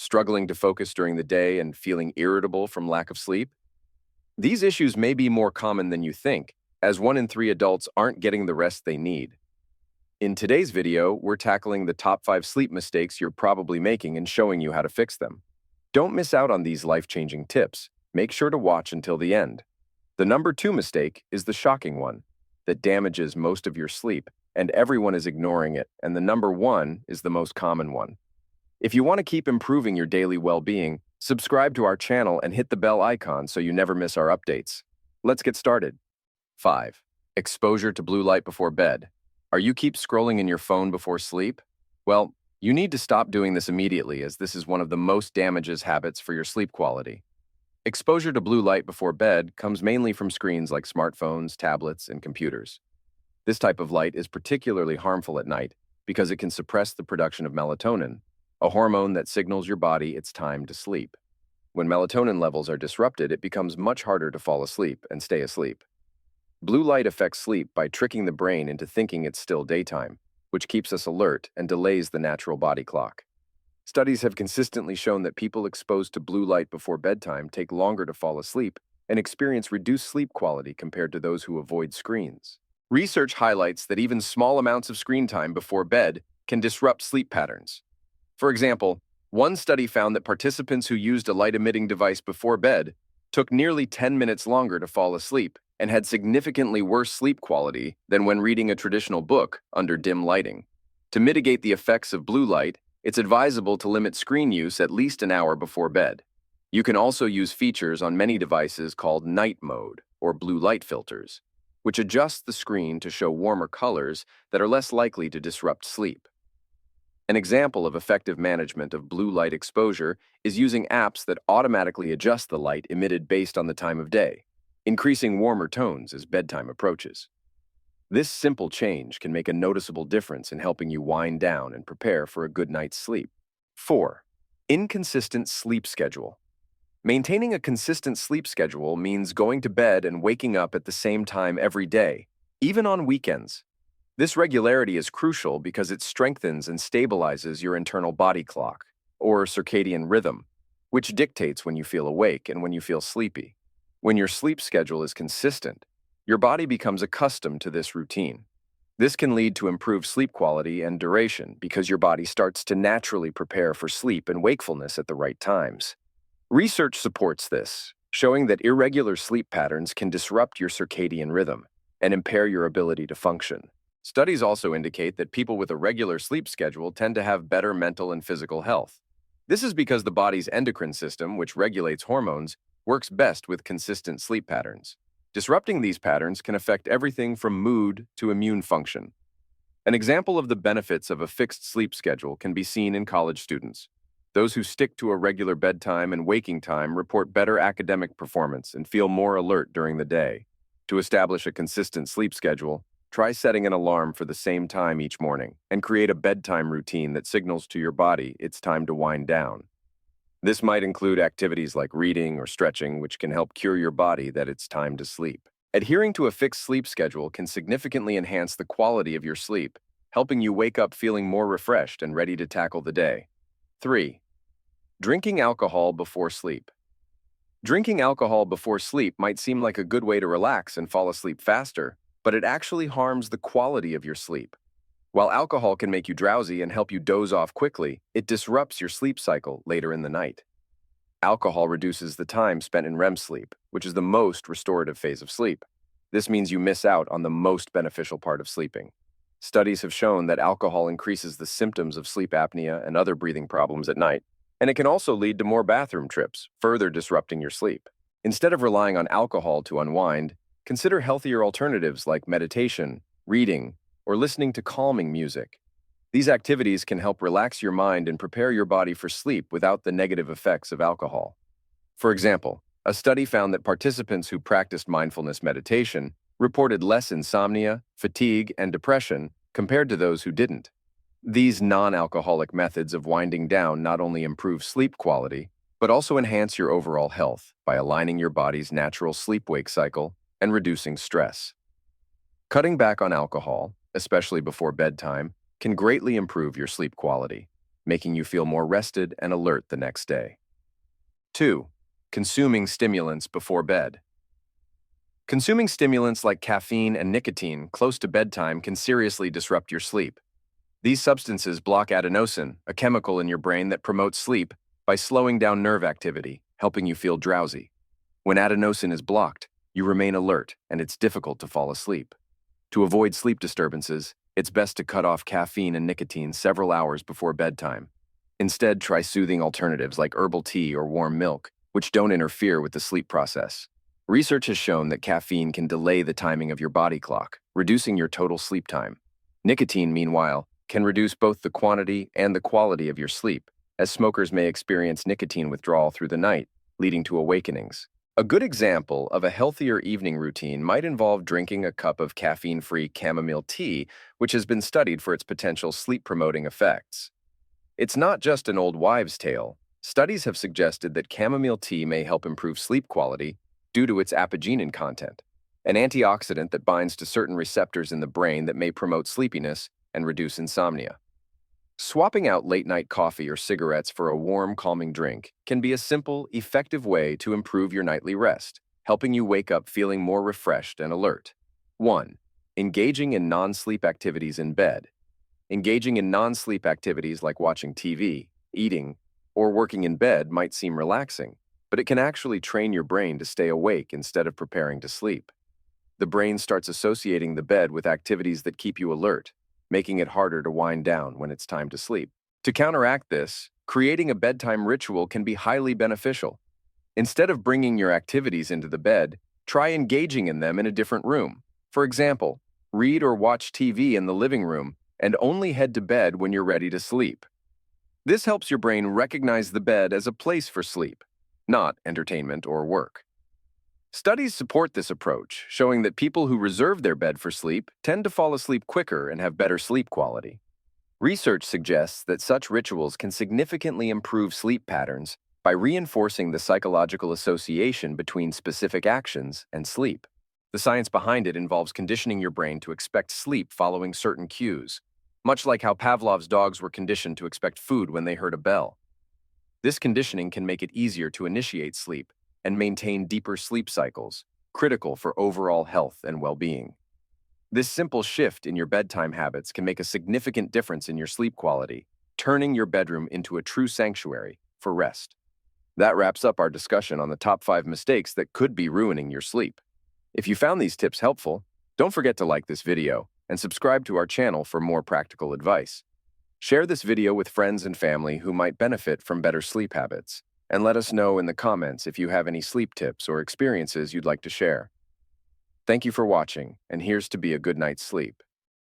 struggling to focus during the day, and feeling irritable from lack of sleep? These issues may be more common than you think, as 1 in 3 adults aren't getting the rest they need. In today's video, we're tackling the top 5 sleep mistakes you're probably making and showing you how to fix them. Don't miss out on these life-changing tips. Make sure to watch until the end. The number 2 mistake is the shocking one that damages most of your sleep, and everyone is ignoring it, and the number 1 is the most common one. If you want to keep improving your daily well-being, subscribe to our channel and hit the bell icon so you never miss our updates. Let's get started. 5. Exposure to blue light before bed. Are you keep scrolling in your phone before sleep? Well, you need to stop doing this immediately, as this is one of the most damages habits for your sleep quality. Exposure to blue light before bed comes mainly from screens like smartphones, tablets, and computers. This type of light is particularly harmful at night because it can suppress the production of melatonin, a hormone that signals your body it's time to sleep. When melatonin levels are disrupted, it becomes much harder to fall asleep and stay asleep. Blue light affects sleep by tricking the brain into thinking it's still daytime, which keeps us alert and delays the natural body clock. Studies have consistently shown that people exposed to blue light before bedtime take longer to fall asleep and experience reduced sleep quality compared to those who avoid screens. Research highlights that even small amounts of screen time before bed can disrupt sleep patterns. For example, one study found that participants who used a light-emitting device before bed took nearly 10 minutes longer to fall asleep and had significantly worse sleep quality than when reading a traditional book under dim lighting. To mitigate the effects of blue light, it's advisable to limit screen use at least an hour before bed. You can also use features on many devices called night mode or blue light filters, which adjust the screen to show warmer colors that are less likely to disrupt sleep. An example of effective management of blue light exposure is using apps that automatically adjust the light emitted based on the time of day, increasing warmer tones as bedtime approaches. This simple change can make a noticeable difference in helping you wind down and prepare for a good night's sleep. 4. Inconsistent sleep schedule. Maintaining a consistent sleep schedule means going to bed and waking up at the same time every day, even on weekends. This regularity is crucial because it strengthens and stabilizes your internal body clock, or circadian rhythm, which dictates when you feel awake and when you feel sleepy. When your sleep schedule is consistent, your body becomes accustomed to this routine. This can lead to improved sleep quality and duration because your body starts to naturally prepare for sleep and wakefulness at the right times. Research supports this, showing that irregular sleep patterns can disrupt your circadian rhythm and impair your ability to function. Studies also indicate that people with a regular sleep schedule tend to have better mental and physical health. This is because the body's endocrine system, which regulates hormones, works best with consistent sleep patterns. Disrupting these patterns can affect everything from mood to immune function. An example of the benefits of a fixed sleep schedule can be seen in college students. Those who stick to a regular bedtime and waking time report better academic performance and feel more alert during the day. To establish a consistent sleep schedule, try setting an alarm for the same time each morning and create a bedtime routine that signals to your body it's time to wind down. This might include activities like reading or stretching, which can help cue your body that it's time to sleep. Adhering to a fixed sleep schedule can significantly enhance the quality of your sleep, helping you wake up feeling more refreshed and ready to tackle the day. 3. Drinking alcohol before sleep. Drinking alcohol before sleep might seem like a good way to relax and fall asleep faster, but it actually harms the quality of your sleep. While alcohol can make you drowsy and help you doze off quickly, it disrupts your sleep cycle later in the night. Alcohol reduces the time spent in REM sleep, which is the most restorative phase of sleep. This means you miss out on the most beneficial part of sleeping. Studies have shown that alcohol increases the symptoms of sleep apnea and other breathing problems at night, and it can also lead to more bathroom trips, further disrupting your sleep. Instead of relying on alcohol to unwind, consider healthier alternatives like meditation, reading, or listening to calming music. These activities can help relax your mind and prepare your body for sleep without the negative effects of alcohol. For example, a study found that participants who practiced mindfulness meditation reported less insomnia, fatigue, and depression compared to those who didn't. These non-alcoholic methods of winding down not only improve sleep quality, but also enhance your overall health by aligning your body's natural sleep-wake cycle and reducing stress. Cutting back on alcohol, especially before bedtime, can greatly improve your sleep quality. making you feel more rested and alert the next day. 2. Consuming stimulants before bed. Consuming stimulants like caffeine and nicotine close to bedtime can seriously disrupt your sleep. These substances block adenosine, a chemical in your brain that promotes sleep, by slowing down nerve activity, helping you feel drowsy. When adenosine is blocked, you remain alert and it's difficult to fall asleep. To avoid sleep disturbances, it's best to cut off caffeine and nicotine several hours before bedtime. Instead, try soothing alternatives like herbal tea or warm milk, which don't interfere with the sleep process. Research has shown that caffeine can delay the timing of your body clock, reducing your total sleep time. Nicotine, meanwhile, can reduce both the quantity and the quality of your sleep, as smokers may experience nicotine withdrawal through the night, leading to awakenings. A good example of a healthier evening routine might involve drinking a cup of caffeine-free chamomile tea, which has been studied for its potential sleep-promoting effects. It's not just an old wives' tale. Studies have suggested that chamomile tea may help improve sleep quality due to its apigenin content, an antioxidant that binds to certain receptors in the brain that may promote sleepiness and reduce insomnia. Swapping out late-night coffee or cigarettes for a warm, calming drink can be a simple, effective way to improve your nightly rest, helping you wake up feeling more refreshed and alert. 1. Engaging in non-sleep activities in bed. Engaging in non-sleep activities like watching TV, eating, or working in bed might seem relaxing, but it can actually train your brain to stay awake instead of preparing to sleep. The brain starts associating the bed with activities that keep you alert, making it harder to wind down when it's time to sleep. To counteract this, creating a bedtime ritual can be highly beneficial. Instead of bringing your activities into the bed, try engaging in them in a different room. For example, read or watch TV in the living room and only head to bed when you're ready to sleep. This helps your brain recognize the bed as a place for sleep, not entertainment or work. Studies support this approach, showing that people who reserve their bed for sleep tend to fall asleep quicker and have better sleep quality. Research suggests that such rituals can significantly improve sleep patterns by reinforcing the psychological association between specific actions and sleep. The science behind it involves conditioning your brain to expect sleep following certain cues, much like how Pavlov's dogs were conditioned to expect food when they heard a bell. This conditioning can make it easier to initiate sleep and maintain deeper sleep cycles, critical for overall health and well-being. This simple shift in your bedtime habits can make a significant difference in your sleep quality, turning your bedroom into a true sanctuary for rest. That wraps up our discussion on the top 5 mistakes that could be ruining your sleep. If you found these tips helpful, don't forget to like this video and subscribe to our channel for more practical advice. Share this video with friends and family who might benefit from better sleep habits, and let us know in the comments if you have any sleep tips or experiences you'd like to share. Thank you for watching, and here's to be a good night's sleep.